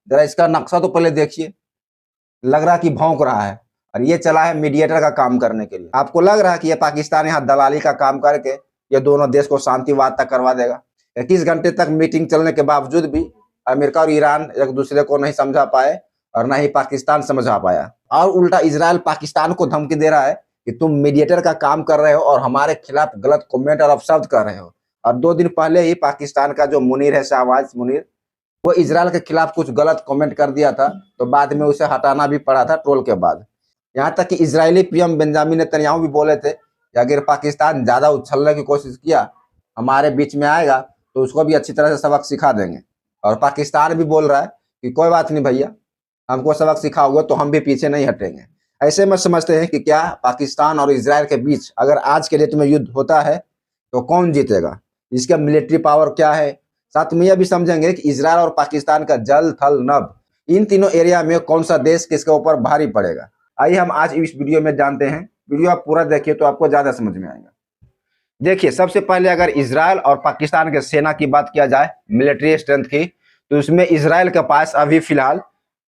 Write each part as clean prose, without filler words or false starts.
जरा इसका नक्शा तो पहले देखिए, लग रहा कि भौंक रहा है। और ये चला है मीडिएटर का काम करने के लिए। आपको लग रहा है कि ये पाकिस्तान यहाँ दलाली का काम करके ये दोनों देश को शांति वार्ता करवा देगा? 21 घंटे तक मीटिंग चलने के बावजूद भी अमेरिका और ईरान एक दूसरे को नहीं समझा पाए और न ही पाकिस्तान समझा पाया। और उल्टा इजराइल पाकिस्तान को धमकी दे रहा है कि तुम मीडिएटर का काम कर रहे हो और हमारे खिलाफ गलत कमेंट और अपशब्द कर रहे हो। और 2 दिन पहले ही पाकिस्तान का जो मुनीर है, शहबाज मुनीर, वो इजराइल के खिलाफ कुछ गलत कमेंट कर दिया था, तो बाद में उसे हटाना भी पड़ा था ट्रोल के बाद। यहाँ तक कि इजरायली पीएम बेंजामिन नेतन्याहू भी बोले थे कि अगर पाकिस्तान ज्यादा उछलने की कोशिश किया, हमारे बीच में आएगा, तो उसको भी अच्छी तरह से सबक सिखा देंगे। और पाकिस्तान भी बोल रहा है कि कोई बात नहीं भैया, हमको सबक सिखाओगे तो हम भी पीछे नहीं हटेंगे। ऐसे में समझते हैं कि क्या पाकिस्तान और इजराइल के बीच अगर आज के डेट में युद्ध होता है तो कौन जीतेगा, इसका मिलिट्री पावर क्या है। साथ में यह भी समझेंगे कि इजराइल और पाकिस्तान का जल थल नभ, इन तीनों एरिया में कौन सा देश किसके ऊपर भारी पड़ेगा। आइए हम आज इस वीडियो में जानते हैं। वीडियो आप पूरा देखिए तो आपको ज्यादा समझ में आएगा। देखिए, सबसे पहले अगर इजराइल और पाकिस्तान के सेना की बात किया जाए, मिलिट्री स्ट्रेंथ की, तो इसमें इजराइल के पास अभी फिलहाल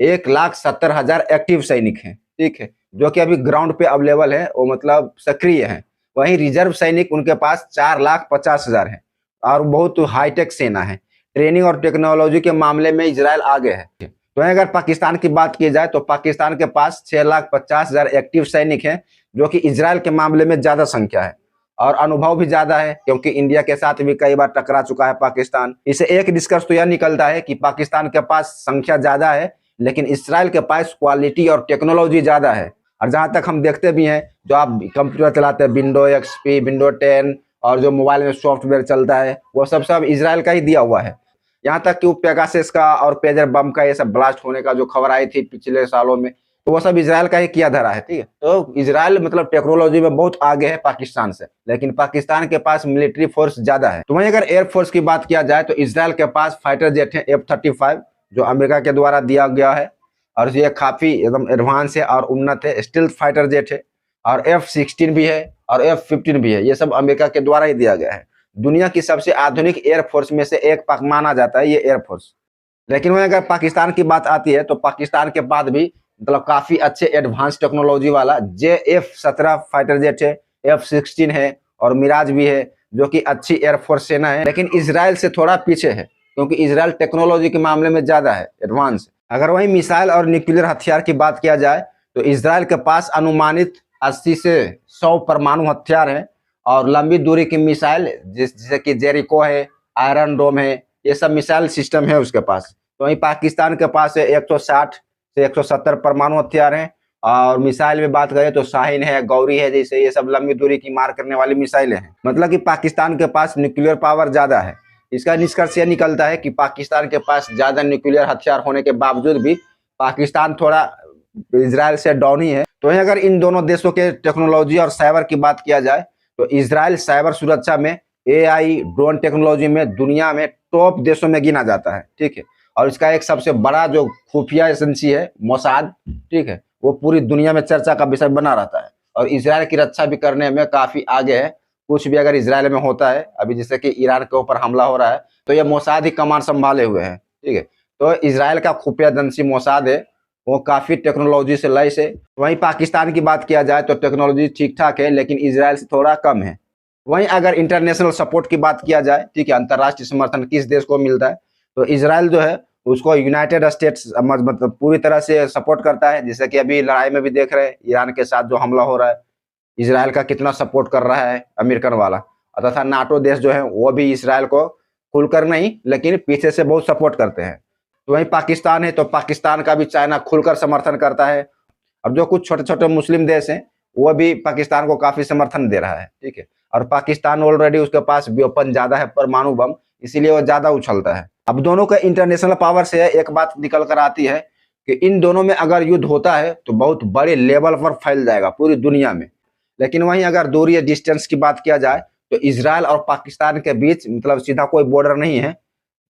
1,70,000 एक्टिव सैनिक हैं, ठीक है, जो कि अभी ग्राउंड पे अवेलेबल है, वो मतलब सक्रिय हैं। वहीं रिजर्व सैनिक उनके पास 4,50,000 है और बहुत हाईटेक सेना है। ट्रेनिंग और टेक्नोलॉजी के मामले में इजराइल आगे है। तो अगर पाकिस्तान की बात की जाए तो पाकिस्तान के पास 6,50,000 एक्टिव सैनिक हैं, जो कि इजराइल के मामले में ज्यादा संख्या है और अनुभव भी ज्यादा है, क्योंकि इंडिया के साथ भी कई बार टकरा चुका है पाकिस्तान। इसे एक निष्कर्ष तो यह निकलता है कि पाकिस्तान के पास संख्या ज्यादा है, लेकिन इजराइल के पास क्वालिटी और टेक्नोलॉजी ज्यादा है। और जहां तक हम देखते भी हैं, जो आप कंप्यूटर चलाते हैं, विंडो XP, विंडो 10 और जो मोबाइल में सॉफ्टवेयर चलता है, वो सब इजराइल का ही दिया हुआ है। यहाँ तक कि वो पेगासस का और पेजर बम का ये सब ब्लास्ट होने का जो खबर आई थी पिछले सालों में, तो वो सब इजराइल का ही किया धरा है, ठीक है। तो इजराइल मतलब टेक्नोलॉजी में बहुत आगे है पाकिस्तान से, लेकिन पाकिस्तान के पास मिलिट्री फोर्स ज्यादा है। तो वहीं अगर एयरफोर्स की बात किया जाए तो इजराइल के पास फाइटर जेट है F-35, जो अमेरिका के द्वारा दिया गया है और ये काफी एकदम एडवांस है और उन्नत है। स्टील्थ फाइटर जेट है और F-16 भी है और F-15 भी है, ये सब अमेरिका के द्वारा ही दिया गया है। दुनिया की सबसे आधुनिक एयरफोर्स में से एक माना जाता है ये एयरफोर्स। लेकिन वहीं अगर पाकिस्तान की बात आती है तो पाकिस्तान के बाद भी मतलब काफी अच्छे एडवांस टेक्नोलॉजी वाला JF-17 फाइटर जेट है, F-16 है और मिराज भी है, जो कि अच्छी एयरफोर्स सेना है। लेकिन इजराइल से थोड़ा पीछे है, क्योंकि इजराइल टेक्नोलॉजी के मामले में ज्यादा है, एडवांस। अगर वही मिसाइल और न्यूक्लियर हथियार की बात किया जाए तो इजराइल के पास अनुमानित 80 से 100 परमाणु हथियार है और लंबी दूरी की मिसाइल जैसे कि जेरिको है, आयरन डोम है, ये सब मिसाइल सिस्टम है उसके पास। तो वहीं पाकिस्तान के पास 160 से 170 परमाणु हथियार हैं और मिसाइल में बात करें तो शाहीन है, गौरी है, जैसे ये सब लंबी दूरी की मार करने वाली मिसाइलें हैं। मतलब कि पाकिस्तान के पास न्यूक्लियर पावर ज्यादा है। इसका निष्कर्ष यह निकलता है कि पाकिस्तान के पास ज्यादा न्यूक्लियर हथियार होने के बावजूद भी पाकिस्तान थोड़ा इजराइल से डाउन ही है। तो वहीं अगर इन दोनों देशों के टेक्नोलॉजी और साइबर की बात किया जाए तो इजराइल साइबर सुरक्षा में, AI, ड्रोन टेक्नोलॉजी में दुनिया में टॉप देशों में गिना जाता है, ठीक है। और इसका एक सबसे बड़ा जो खुफिया एजेंसी है मोसाद, ठीक है, वो पूरी दुनिया में चर्चा का विषय बना रहता है और इजराइल की रक्षा भी करने में काफी आगे है। कुछ भी अगर इजराइल में होता है, अभी जैसे कि ईरान के ऊपर हमला हो रहा है, तो ये मोसाद ही कमान संभाले हुए है, ठीक है। तो इजराइल का खुफिया एजेंसी मोसाद है, वो काफी टेक्नोलॉजी से लैस है। वहीं पाकिस्तान की बात किया जाए तो टेक्नोलॉजी ठीक ठाक है, लेकिन इजराइल से थोड़ा कम है। वहीं अगर इंटरनेशनल सपोर्ट की बात किया जाए, ठीक है, अंतर्राष्ट्रीय समर्थन किस देश को मिलता है, तो इजराइल जो है उसको यूनाइटेड स्टेट्स मतलब पूरी तरह से सपोर्ट करता है। जैसे कि अभी लड़ाई में भी देख रहे हैं, ईरान के साथ जो हमला हो रहा है, इजराइल का कितना सपोर्ट कर रहा है अमेरिकन वाला। तथा नाटो देश जो है वो भी इसराइल को खुलकर नहीं लेकिन पीछे से बहुत सपोर्ट करते हैं। तो वहीं पाकिस्तान है, तो पाकिस्तान का भी चाइना खुलकर समर्थन करता है और जो कुछ छोटे छोटे मुस्लिम देश हैं वो भी पाकिस्तान को काफी समर्थन दे रहा है, ठीक है। और पाकिस्तान ऑलरेडी उसके पास वेपन ज्यादा है, परमाणु बम, इसीलिए वो ज्यादा उछलता है। अब दोनों का इंटरनेशनल पावर से एक बात निकल कर आती है कि इन दोनों में अगर युद्ध होता है तो बहुत बड़े लेवल पर फैल जाएगा पूरी दुनिया में। लेकिन वहीं अगर दूरी या डिस्टेंस की बात किया जाए तो इजराइल और पाकिस्तान के बीच मतलब सीधा कोई बॉर्डर नहीं है।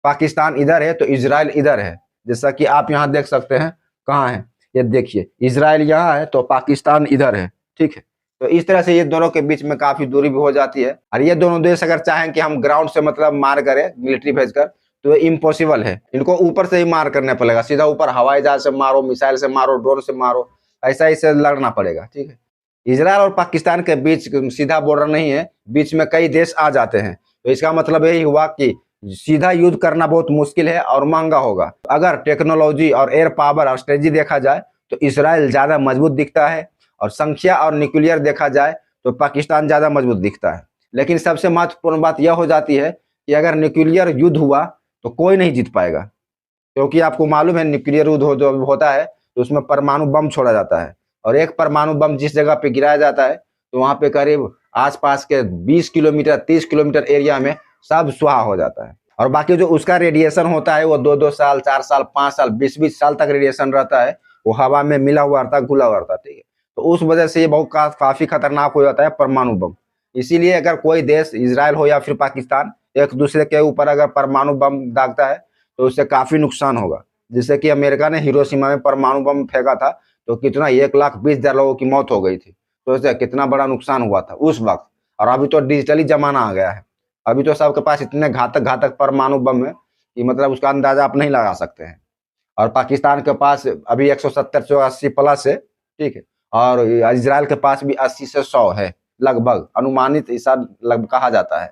पाकिस्तान इधर है तो इजराइल इधर है, जैसा कि आप यहाँ देख सकते हैं। कहाँ है ये देखिए, इजराइल यहाँ है तो पाकिस्तान इधर है, ठीक है। तो इस तरह से ये दोनों के बीच में काफी दूरी भी हो जाती है। और ये दोनों देश अगर चाहें कि हम ग्राउंड से मतलब मार करें मिलिट्री भेजकर, तो ये इम्पॉसिबल है। इनको ऊपर से ही मार करने पड़ेगा, सीधा ऊपर हवाई जहाज से मारो, मिसाइल से मारो, ड्रोन से मारो, ऐसा इससे लड़ना पड़ेगा। ठीक है, इजराइल और पाकिस्तान के बीच सीधा बॉर्डर नहीं है, बीच में कई देश आ जाते हैं, तो इसका मतलब यही हुआ कि सीधा युद्ध करना बहुत मुश्किल है और महंगा होगा। अगर टेक्नोलॉजी और एयर पावर और स्ट्रेटजी देखा जाए तो इसराइल ज्यादा मजबूत दिखता है, और संख्या और न्यूक्लियर देखा जाए तो पाकिस्तान ज्यादा मजबूत दिखता है। लेकिन सबसे महत्वपूर्ण बात यह हो जाती है कि अगर न्यूक्लियर युद्ध हुआ तो कोई नहीं जीत पाएगा, क्योंकि आपको मालूम है न्यूक्लियर युद्ध जो होता है तो उसमें परमाणु बम छोड़ा जाता है, और एक परमाणु बम जिस जगह पे गिराया जाता है तो वहां पे करीब आसपास के 20 किलोमीटर 30 किलोमीटर एरिया में सब स्वाहा हो जाता है। और बाकी जो उसका रेडिएशन होता है वो 2-2 साल 4 साल 5 साल 20-20 साल तक रेडिएशन रहता है, वो हवा में मिला हुआ रहता है, घुला हुआ रहता है। ठीक है, तो उस वजह से ये बहुत काफी खतरनाक हो जाता है परमाणु बम। इसीलिए अगर कोई देश, इजराइल हो या फिर पाकिस्तान, एक दूसरे के ऊपर अगर परमाणु बम दागता है तो उससे काफी नुकसान होगा। जैसे कि अमेरिका ने हिरोशिमा में परमाणु बम फेंका था तो कितना 1,20,000 लोगों की मौत हो गई थी, तो इससे कितना बड़ा नुकसान हुआ था उस वक्त। और अभी तो डिजिटली जमाना आ गया है, अभी तो सबके पास इतने घातक घातक परमाणु बम है कि मतलब उसका अंदाजा आप नहीं लगा सकते हैं। और पाकिस्तान के पास अभी 170 से 80 प्लस है। ठीक है, और इजराइल के पास भी 80 से 100 है लगभग, अनुमानित ऐसा लगभग कहा जाता है।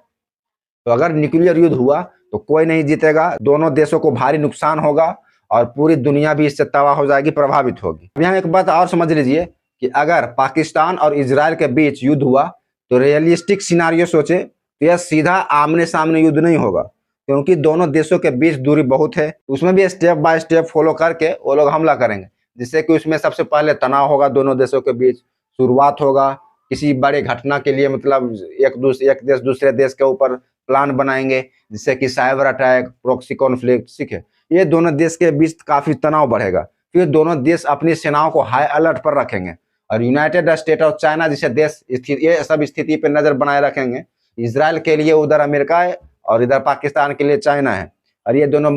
तो अगर न्यूक्लियर युद्ध हुआ तो कोई नहीं जीतेगा, दोनों देशों को भारी नुकसान होगा और पूरी दुनिया भी इससे तबाह हो जाएगी, प्रभावित होगी। यहाँ एक बात और समझ लीजिए कि अगर पाकिस्तान और इजराइल के बीच युद्ध हुआ तो रियलिस्टिक सिनारियो सोचे तो यह सीधा आमने सामने युद्ध नहीं होगा, क्योंकि दोनों देशों के बीच दूरी बहुत है। उसमें भी स्टेप बाय स्टेप फॉलो करके वो लोग हमला करेंगे, जिससे कि उसमें सबसे पहले तनाव होगा दोनों देशों के बीच, शुरुआत होगा किसी बड़े घटना के लिए, मतलब एक देश दूसरे देश के ऊपर प्लान बनाएंगे, जिससे कि साइबर अटैक, प्रॉक्सी कॉन्फ्लिक्ट। ठीक है, ये दोनों देश के बीच काफी तनाव बढ़ेगा। फिर दोनों देश अपनी सेनाओं को हाई अलर्ट पर रखेंगे, और यूनाइटेड स्टेट और चाइना जैसे देश ये सब स्थिति पर नजर बनाए रखेंगे। इजराइल के लिए उधर अमेरिका है और इधर पाकिस्तान के लिए चाइना है, और ये दोनों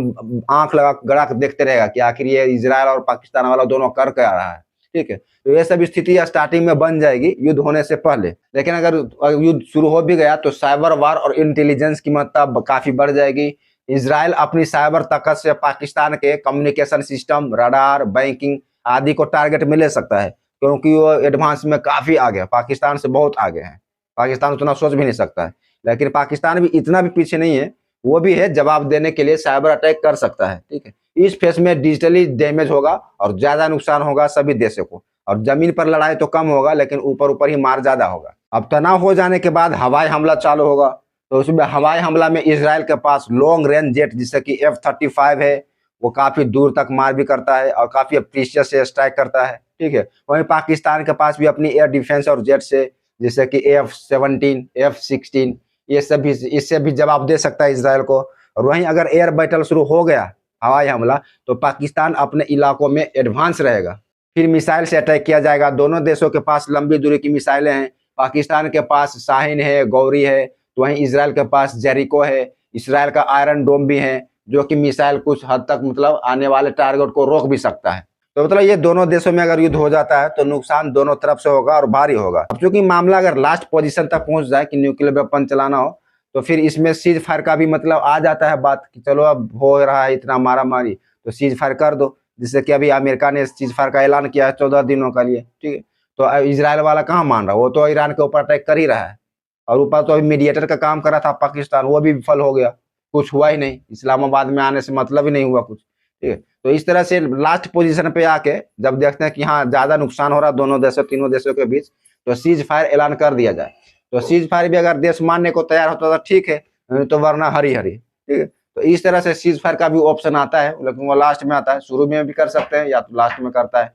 आंख लगा गड़ा के देखते रहेगा कि आखिर ये इजराइल और पाकिस्तान वाला दोनों कर क्या रहा है। ठीक है, तो ये सब स्थिति स्टार्टिंग में बन जाएगी युद्ध होने से पहले। लेकिन अगर युद्ध शुरू हो भी गया तो साइबर वार और इंटेलिजेंस की महत्ता काफी बढ़ जाएगी। इजराइल अपनी साइबर ताकत से पाकिस्तान के कम्युनिकेशन सिस्टम, रडार, बैंकिंग आदि को टारगेट में ले सकता है, क्योंकि वो एडवांस में काफी आगे है, पाकिस्तान से बहुत आगे है। पाकिस्तान उतना सोच भी नहीं सकता है, लेकिन पाकिस्तान भी इतना भी पीछे नहीं है, वो भी है, जवाब देने के लिए साइबर अटैक कर सकता है। ठीक है, इस फेज में डिजिटली डैमेज होगा और ज्यादा नुकसान होगा सभी देशों को, और जमीन पर लड़ाई तो कम होगा लेकिन ऊपर ऊपर ही मार ज्यादा होगा। अब तनाव हो जाने के बाद हवाई हमला चालू होगा, तो उसमें हवाई हमला में इजराइल के पास लॉन्ग रेंज जेट जैसे कि F-35 है, वो काफी दूर तक मार भी करता है और काफी प्रीशियस से स्ट्राइक करता है। ठीक है, वहीं पाकिस्तान के पास भी अपनी एयर डिफेंस और जेट से जैसे कि F-17, F-16, ये सब भी, इससे भी जवाब दे सकता है इजराइल को। और वहीं अगर एयर बैटल शुरू हो गया, हवाई हमला, तो पाकिस्तान अपने इलाकों में एडवांस रहेगा, फिर मिसाइल से अटैक किया जाएगा। दोनों देशों के पास लंबी दूरी की मिसाइलें हैं, पाकिस्तान के पास शाहीन है, गौरी है, तो वहीं इजराइल के पास जेरिको है। इसराइल का आयरन डोम भी है, जो कि मिसाइल कुछ हद तक मतलब आने वाले टारगेट को रोक भी सकता है। तो मतलब ये दोनों देशों में अगर युद्ध हो जाता है तो नुकसान दोनों तरफ से होगा और भारी होगा। अब चूंकि मामला अगर लास्ट पोजीशन तक पहुंच जाए कि न्यूक्लियर वेपन चलाना हो, तो फिर इसमें सीज फायर का भी मतलब आ जाता है बात कि चलो अब हो रहा है इतना मारा मारी तो सीज फायर कर दो, जिससे कि अभी अमेरिका ने सीज फायर का ऐलान किया है 14 दिनों के लिए। ठीक है, तो इजराइल वाला कहाँ मान रहा है, वो तो ईरान के ऊपर अटैक कर ही रहा है, और ऊपर तो अभी मीडिएटर का काम कर रहा था पाकिस्तान, वो भी विफल हो गया, कुछ हुआ ही नहीं, इस्लामाबाद में आने से मतलब ही नहीं हुआ कुछ। ठीक है, तो इस तरह से लास्ट पोजीशन पे आके जब देखते हैं कि हाँ ज्यादा नुकसान हो रहा है दोनों देशों तीनों देशों के बीच, तो सीज फायर ऐलान कर दिया जाए। तो सीज फायर भी अगर देश मानने को तैयार होता तो ठीक है, तो वरना हरी हरी। ठीक है, तो इस तरह से सीज फायर का भी ऑप्शन आता है, लेकिन वो लास्ट में आता है, शुरू में भी कर सकते हैं या तो लास्ट में करता है।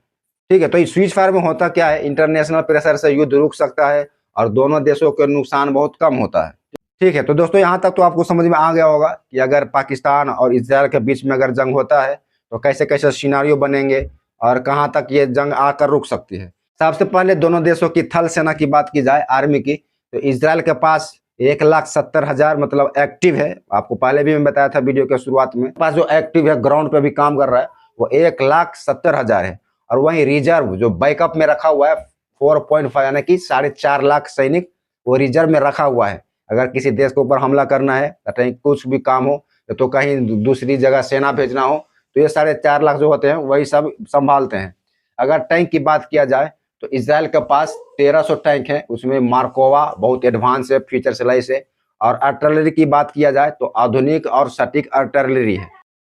ठीक है, तो इस सीज फायर में होता क्या है, इंटरनेशनल प्रेशर से युद्ध रुक सकता है और दोनों देशों के नुकसान बहुत कम होता है। ठीक है, तो दोस्तों यहाँ तक तो आपको समझ में आ गया होगा कि अगर पाकिस्तान और इजराइल के बीच में अगर जंग होता है तो कैसे कैसे सिनारियो बनेंगे और कहाँ तक ये जंग आकर रुक सकती है। सबसे पहले दोनों देशों की थल सेना की बात की जाए, आर्मी की, तो इजराइल के पास 1,70,000 मतलब एक्टिव है, आपको पहले भी मैं बताया था वीडियो के शुरुआत में, पास जो एक्टिव है ग्राउंड पे भी काम कर रहा है वो 1,70,000 है। और वहीं रिजर्व जो बैकअप में रखा हुआ है 4.5 यानी कि 4.5 लाख सैनिक वो रिजर्व में रखा हुआ है। अगर किसी देश के ऊपर हमला करना है, कुछ भी काम हो, तो कहीं दूसरी जगह सेना भेजना हो, तो ये 4.5 लाख जो होते हैं वही सब संभालते हैं। अगर टैंक की बात किया जाए तो इसराइल के पास 1300 टैंक है, उसमें मार्कोवा बहुत एडवांस है, फीचर से लैस है। और आर्टिलरी की बात किया जाए तो आधुनिक और सटीक आर्टिलरी है।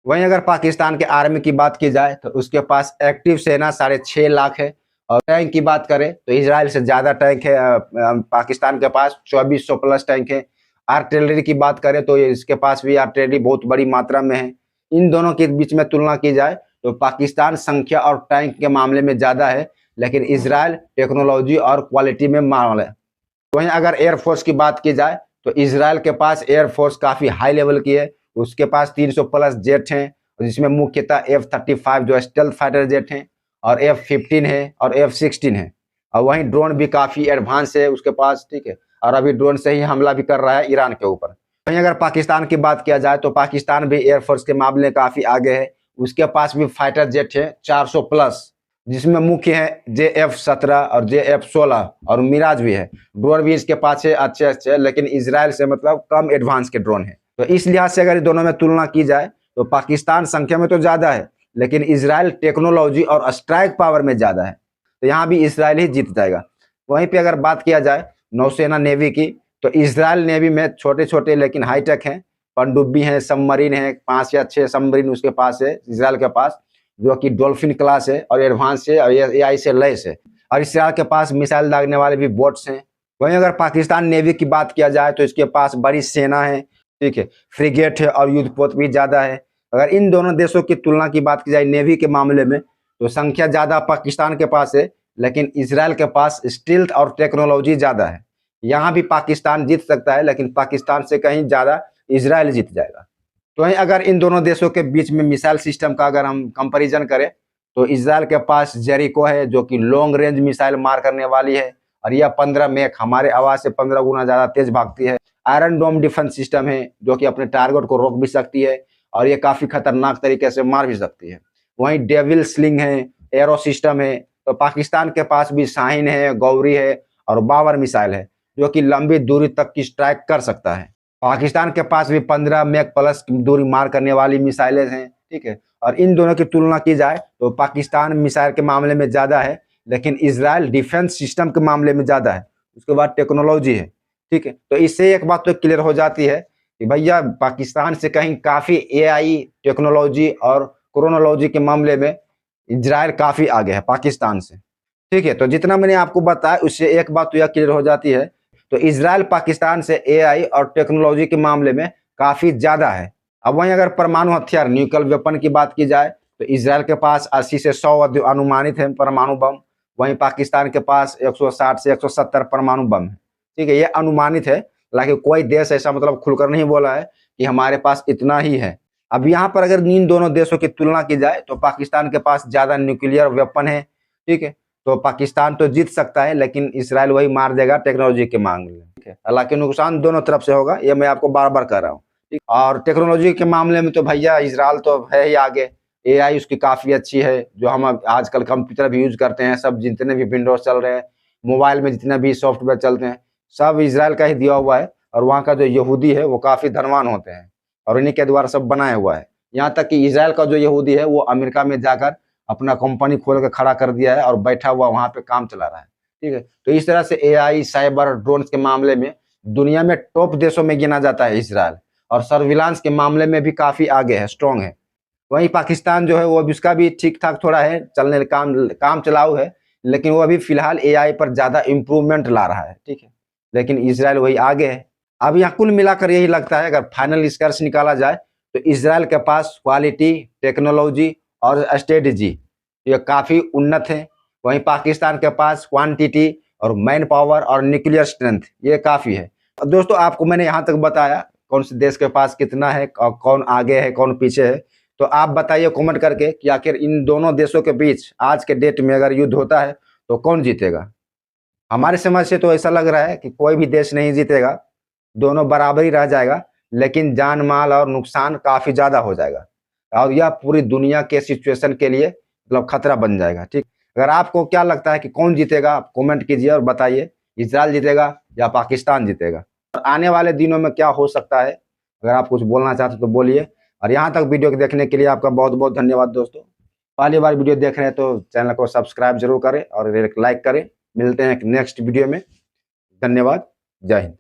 वहीं अगर पाकिस्तान के आर्मी की बात की जाए तो उसके पास एक्टिव सेना 6.5 लाख है। और टैंक की बात करें तो इसराइल से ज़्यादा टैंक है, पाकिस्तान के पास 2400 प्लस टैंक है। आर्टिलरी की बात करें तो इसके पास भी आर्टिलरी बहुत बड़ी मात्रा में है। इन दोनों के बीच में तुलना की जाए तो पाकिस्तान संख्या और टैंक के मामले में ज़्यादा है, लेकिन इसराइल टेक्नोलॉजी और क्वालिटी में माल है। वहीं अगर एयरफोर्स की बात की जाए तो इसराइल के पास एयरफोर्स काफ़ी हाई लेवल की है। उसके पास 300 प्लस जेट हैं, जिसमें मुख्यतः F-35 जो स्टेल्थ फाइटर जेट हैं, और F-15 है और F-16 है। और वहीं ड्रोन भी काफ़ी एडवांस है उसके पास, ठीक है। और अभी ड्रोन से ही हमला भी कर रहा है ईरान के ऊपर। वहीं अगर पाकिस्तान की बात किया जाए तो पाकिस्तान भी एयरफोर्स के मामले में काफ़ी आगे है। उसके पास भी फाइटर जेट है 400 प्लस, जिसमें मुख्य है JF-17 और JF-16 और मिराज भी है। ड्रोन भी इसके पास है अच्छे अच्छे, लेकिन इसराइल से मतलब कम एडवांस के ड्रोन है। तो इस लिहाज से अगर दोनों में तुलना की जाए तो पाकिस्तान संख्या में तो ज़्यादा है, लेकिन इसराइल टेक्नोलॉजी और स्ट्राइक पावर में ज़्यादा है। तो यहाँ भी इसराइल ही जीत जाएगा। वहीं पे अगर बात किया जाए नौसेना नेवी की तो इसराइल नेवी में छोटे छोटे लेकिन हाईटेक हैं, पनडुब्बी हैं, सबमरीन है, 5 या 6 सबमरीन उसके पास है इसराइल के पास, जो कि डॉल्फिन क्लास है और एडवांस है और AI से लैस है। और इसराइल के पास मिसाइल दागने वाले भी बोट्स हैं। वहीं अगर पाकिस्तान नेवी की बात किया जाए तो इसके पास बड़ी सेना है, ठीक है, फ्रिगेट है और युद्धपोत भी ज़्यादा है। अगर इन दोनों देशों की तुलना की बात की जाए नेवी के मामले में तो संख्या ज़्यादा पाकिस्तान के पास है, लेकिन इसराइल के पास स्टील्थ और टेक्नोलॉजी ज़्यादा है। यहाँ भी पाकिस्तान जीत सकता है, लेकिन पाकिस्तान से कहीं ज़्यादा इसराइल जीत जाएगा। तो वहीं अगर इन दोनों देशों के बीच में मिसाइल सिस्टम का अगर हम कंपैरिजन करें तो इसराइल के पास जेरिको है, जो कि लॉन्ग रेंज मिसाइल मार करने वाली है, और यह 15 मैक हमारे आवाज़ से 15 गुना ज़्यादा तेज भागती है। आयरन डोम डिफेंस सिस्टम है, जो कि अपने टारगेट को रोक भी सकती है और ये काफ़ी खतरनाक तरीके से मार भी सकती है। वहीं डेविल स्लिंग है, एरो सिस्टम है। तो पाकिस्तान के पास भी शाहीन है, गौरी है और बाबर मिसाइल है, जो कि लंबी दूरी तक की स्ट्राइक कर सकता है। पाकिस्तान के पास भी 15 मैक प्लस दूरी मार करने वाली मिसाइलें हैं, ठीक है। और इन दोनों की तुलना की जाए तो पाकिस्तान मिसाइल के मामले में ज़्यादा है, लेकिन इसराइल डिफेंस सिस्टम के मामले में ज़्यादा है। उसके बाद टेक्नोलॉजी है, ठीक है। तो इससे एक बात तो क्लियर हो जाती है कि भैया पाकिस्तान से कहीं काफ़ी AI टेक्नोलॉजी और क्रोनोलॉजी के मामले में इसराइल काफ़ी आगे है पाकिस्तान से, ठीक है। तो जितना मैंने आपको बताया उससे एक बात तो यह क्लियर हो जाती है, तो इसराइल पाकिस्तान से AI और टेक्नोलॉजी के मामले में काफ़ी ज़्यादा है। अब वहीं अगर परमाणु हथियार न्यूक्लियर वेपन की बात की जाए तो इसराइल के पास 80 से 100 अनुमानित है परमाणु बम। वहीं पाकिस्तान के पास 160 से 170 परमाणु बम है, ठीक है। ये अनुमानित है, हालांकि कोई देश ऐसा मतलब खुलकर नहीं बोला है कि हमारे पास इतना ही है। अब यहाँ पर अगर इन दोनों देशों की तुलना की जाए तो पाकिस्तान के पास ज़्यादा न्यूक्लियर वेपन है, ठीक है। तो पाकिस्तान तो जीत सकता है, लेकिन इसराइल वही मार देगा टेक्नोलॉजी के मामले में, ठीक है। हालांकि नुकसान दोनों तरफ से होगा, ये मैं आपको बार बार कह रहा हूँ, ठीक। और टेक्नोलॉजी के मामले में तो भैया इसराइल तो है ही आगे। AI उसकी काफ़ी अच्छी है, जो हम आजकल कंप्यूटर भी यूज करते हैं, सब जितने भी विंडोज चल रहे हैं, मोबाइल में जितने भी सॉफ्टवेयर चलते हैं, सब इसराइल का ही दिया हुआ है। और वहाँ का जो यहूदी है वो काफ़ी धनवान होते हैं और इन्हीं के द्वारा सब बनाया हुआ है। यहाँ तक कि इसराइल का जो यहूदी है वो अमेरिका में जाकर अपना कंपनी खोल के खड़ा कर दिया है और बैठा हुआ वहाँ पे काम चला रहा है, ठीक है। तो इस तरह से AI साइबर ड्रोन के मामले में दुनिया में टॉप देशों में गिना जाता है इसराइल, और सर्विलांस के मामले में भी काफ़ी आगे है, स्ट्रॉन्ग है। वहीं पाकिस्तान जो है वो अभी उसका भी ठीक ठाक थोड़ा है, चलने काम चलाऊ है, लेकिन वो अभी फिलहाल AI पर ज़्यादा इम्प्रूवमेंट ला रहा है, ठीक है। लेकिन इसराइल वही आगे है। अब यहाँ कुल मिलाकर यही लगता है, अगर फाइनल निष्कर्ष निकाला जाए तो इसराइल के पास क्वालिटी, टेक्नोलॉजी और स्ट्रेटजी ये काफ़ी उन्नत है। वहीं पाकिस्तान के पास क्वांटिटी और मैन पावर और न्यूक्लियर स्ट्रेंथ ये काफ़ी है। दोस्तों आपको मैंने यहाँ तक बताया कौन से देश के पास कितना है, कौन आगे है कौन पीछे है। तो आप बताइए कमेंट करके कि आखिर इन दोनों देशों के बीच आज के डेट में अगर युद्ध होता है तो कौन जीतेगा। हमारे समझ से तो ऐसा लग रहा है कि कोई भी देश नहीं जीतेगा, दोनों बराबर ही रह जाएगा, लेकिन जान माल और नुकसान काफ़ी ज़्यादा हो जाएगा और यह पूरी दुनिया के सिचुएशन के लिए मतलब खतरा बन जाएगा, ठीक। अगर आपको क्या लगता है कि कौन जीतेगा आप कमेंट कीजिए और बताइए, इसराइल जीतेगा या पाकिस्तान जीतेगा, और आने वाले दिनों में क्या हो सकता है अगर आप कुछ बोलना चाहते हो तो बोलिए। और यहाँ तक वीडियो को देखने के लिए आपका बहुत बहुत धन्यवाद दोस्तों। पहली बार वीडियो देख रहे हैं तो चैनल को सब्सक्राइब जरूर करें और एक लाइक करें। मिलते हैं एक नेक्स्ट वीडियो में। धन्यवाद। जय हिंद।